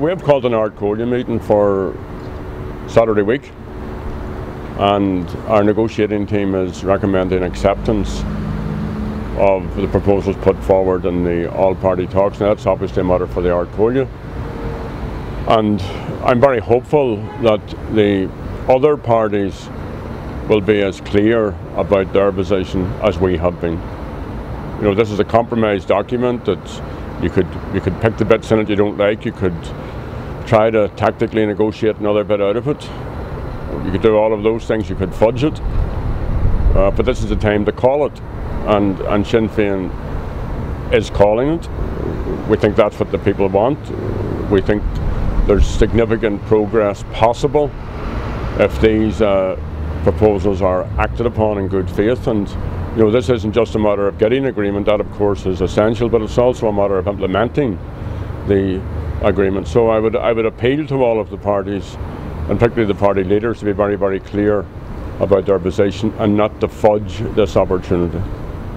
we have called an Ard Comhairle meeting for Saturday week, and our negotiating team is recommending acceptance of the proposals put forward in the all-party talks. Now that's obviously a matter for the Ard Comhairle, and I'm very hopeful that the other parties will be as clear about their position as we have been. You know, this is a compromise document that you could pick the bits in it you don't like. You could try to tactically negotiate another bit out of it. You could do all of those things. You could fudge it, but this is the time to call it, and Sinn Féin is calling it. We think that's what the people want. We think there's significant progress possible if these proposals are acted upon in good faith. And you know, this isn't just a matter of getting agreement. That of course is essential, but it's also a matter of implementing the agreement. So I would appeal to all of the parties, and particularly the party leaders, to be very, very clear about their position and not to fudge this opportunity.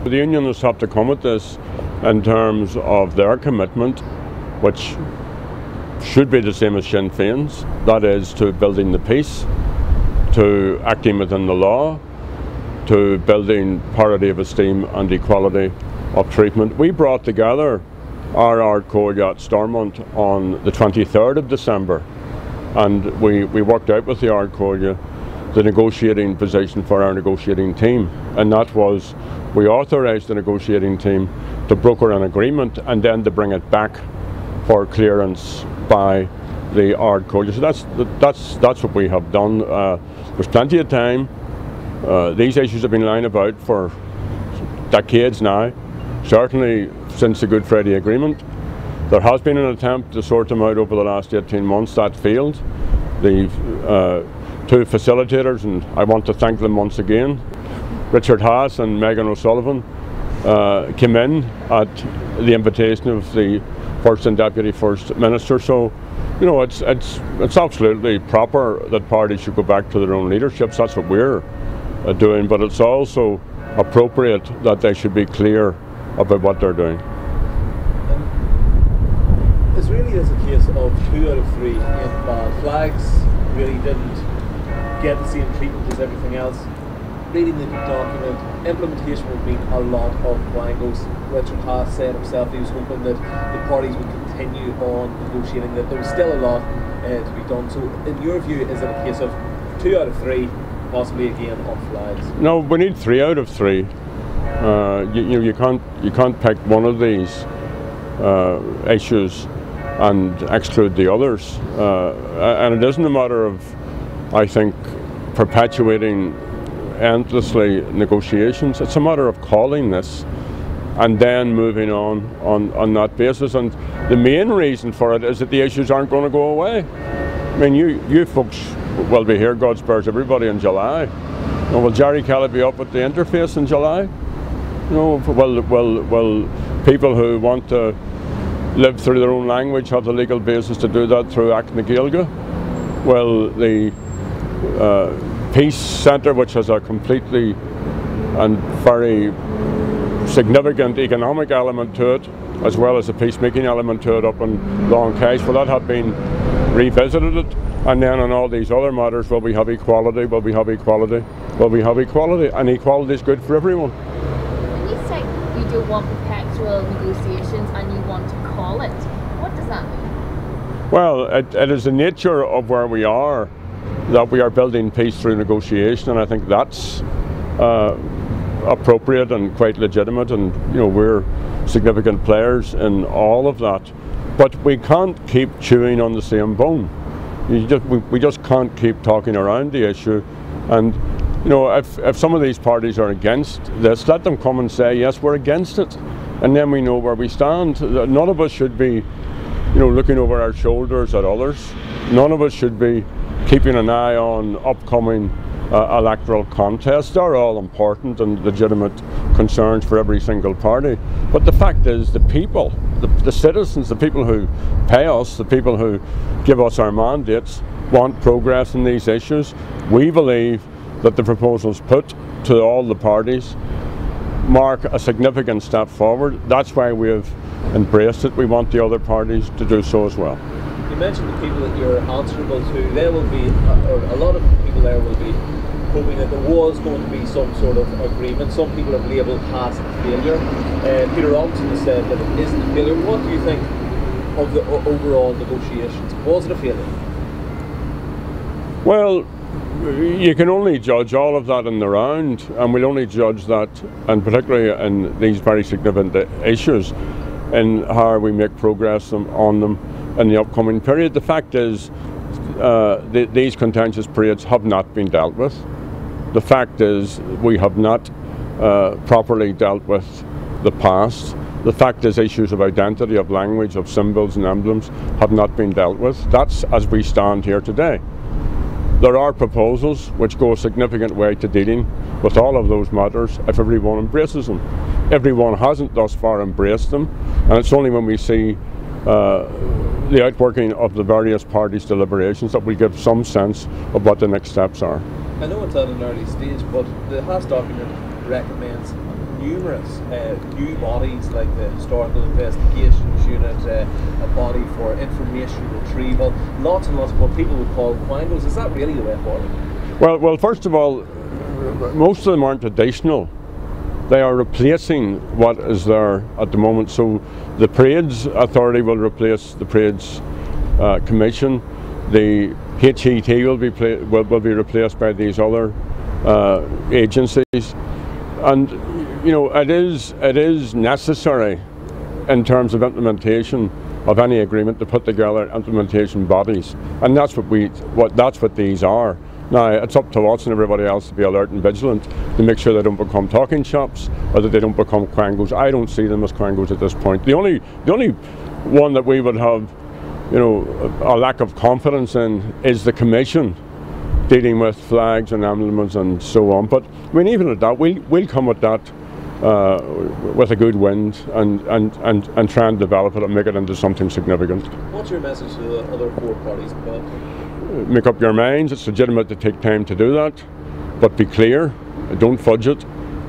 The unionists have to come at this in terms of their commitment, which should be the same as Sinn Féin's, that is to building the peace, to acting within the law, to building parity of esteem and equality of treatment. We brought together our Ard Comhairle at Stormont on the 23rd of December, and we worked out with the Ard Comhairle the negotiating position for our negotiating team, and that was we authorised the negotiating team to broker an agreement and then to bring it back for clearance by the Ard Comhairle. So that's what we have done. There's plenty of time. These issues have been lying about for decades now, certainly since the Good Friday Agreement. There has been an attempt to sort them out over the last 18 months. That failed. The two facilitators, and I want to thank them once again, Richard Haass and Megan O'Sullivan, came in at the invitation of the First and Deputy First Minister. So, you know, it's absolutely proper that parties should go back to their own leaderships. That's what we're doing, but it's also appropriate that they should be clear about what they're doing. This really is a case of 2 out of 3 bad flags. Really didn't get the same treatment as everything else. Reading the document, implementation would mean a lot of quangos. Richard Haass said himself he was hoping that the parties would continue on negotiating, that there was still a lot to be done. So in your view, is it a case of 2 out of 3, possibly again on flags? No, we need 3 out of 3. You can't pick one of these issues and exclude the others. And it isn't a matter of, I think, perpetuating endlessly negotiations. It's a matter of calling this and then moving on that basis. And the main reason for it is that the issues aren't going to go away. I mean, you folks will be here, God spares everybody, in July. You know, will Gerry Kelly be up at the interface in July? You know, will people who want to live through their own language have the legal basis to do that through Act na Gaeilge? Will the Peace Centre, which has a completely and very significant economic element to it, as well as a peacemaking element to it up in Long Cache, will that have been revisited? And then on all these other matters, will we have equality? Will we have equality? Will we have equality? And equality is good for everyone. When you say you don't want perpetual negotiations and you want to call it, what does that mean? Well, it is the nature of where we are that we are building peace through negotiation, and I think that's appropriate and quite legitimate, and you know, we're significant players in all of that. But we can't keep chewing on the same bone. We just can't keep talking around the issue. And you know, if some of these parties are against this, let them come and say, yes, we're against it, and then we know where we stand. None of us should be, you know, looking over our shoulders at others. None of us should be keeping an eye on upcoming electoral contests. They're all important and legitimate concerns for every single party. But the fact is, the people, the citizens, the people who pay us, the people who give us our mandates, want progress in these issues. We believe that the proposals put to all the parties mark a significant step forward. That's why we've embraced it. We want the other parties to do so as well. You mentioned the people that you're answerable to. There will be, or a lot of people there will be hoping that there was going to be some sort of agreement. Some people have labelled Haass a failure. Peter Robinson has said that it isn't a failure. What do you think of the overall negotiations? Was it a failure? Well, you can only judge all of that in the round, and we'll only judge that, and particularly in these very significant issues, in how we make progress on them in the upcoming period. The fact is, these contentious periods have not been dealt with. The fact is, we have not properly dealt with the past. The fact is, issues of identity, of language, of symbols and emblems have not been dealt with. That's as we stand here today. There are proposals which go a significant way to dealing with all of those matters if everyone embraces them. Everyone hasn't thus far embraced them, and it's only when we see the outworking of the various parties' deliberations that we give some sense of what the next steps are. I know it's at an early stage, but the Haass document recommends numerous new bodies like the Historical Investigations Unit, a body for information retrieval, lots and lots of what people would call quangos. Is that really the way forward? Well, first of all, most of them aren't additional. They are replacing what is there at the moment. So the Parades Authority will replace the Parades Commission. The HET will be replaced by these other agencies. And you know, it is necessary in terms of implementation of any agreement to put together implementation bodies, and that's what these are. Now it's up to us and everybody else to be alert and vigilant to make sure they don't become talking shops or that they don't become quangos. I don't see them as quangos at this point. The only one that we would have, you know, a lack of confidence in is the Commission dealing with flags and emblems and so on. But I mean, even at that, we'll come at that with a good wind and try and develop it and make it into something significant. What's your message to the other four parties involved? Make up your minds. It's legitimate to take time to do that, but be clear, don't fudge it,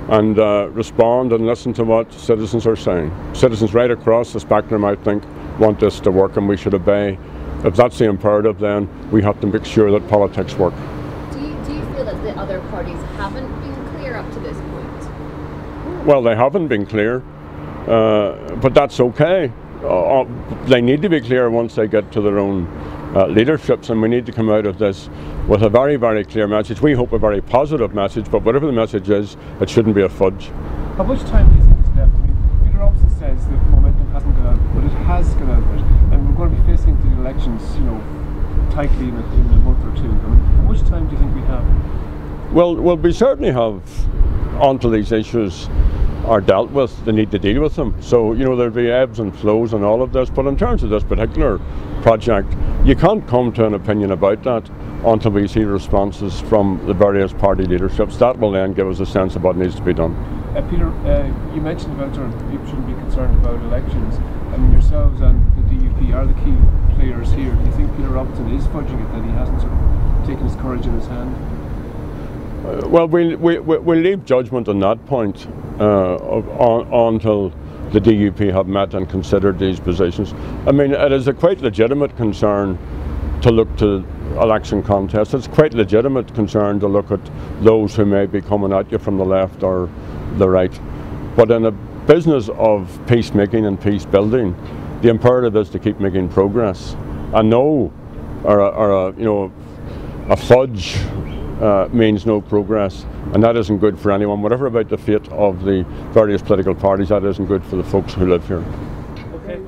and respond and listen to what citizens are saying. Citizens right across the spectrum, I think, want this to work, and we should obey. If that's the imperative, then we have to make sure that politics work. Do you feel that the other parties haven't been clear up to this point? Well, they haven't been clear, but that's okay. They need to be clear once they get to their own leaderships, and we need to come out of this with a very, very clear message. We hope a very positive message, but whatever the message is, it shouldn't be a fudge. How much time do you think is left? I mean, Peter Robinson says that momentum hasn't gone out, but it has gone out, and we're going to be facing into the elections, you know, tightly in a month or two. I mean, how much time do you think we have? Well, we certainly have, until these issues are dealt with, the need to deal with them. So, you know, there'll be ebbs and flows and all of this, but in terms of this particular project, you can't come to an opinion about that until we see responses from the various party leaderships. That will then give us a sense of what needs to be done. Peter, you mentioned about sort of people shouldn't be concerned about elections. I mean, yourselves and the DUP are the key players here. Do you think Peter Robinson is fudging it, that he hasn't sort of taken his courage in his hand? Well, we'll leave judgment on that point until the DUP have met and considered these positions. I mean, it is a quite legitimate concern to look to election contests. It's quite legitimate concern to look at those who may be coming at you from the left or the right. But in a business of peacemaking and peace building, the imperative is to keep making progress. A no or a fudge means no progress, and that isn't good for anyone. Whatever about the fate of the various political parties, that isn't good for the folks who live here. Okay.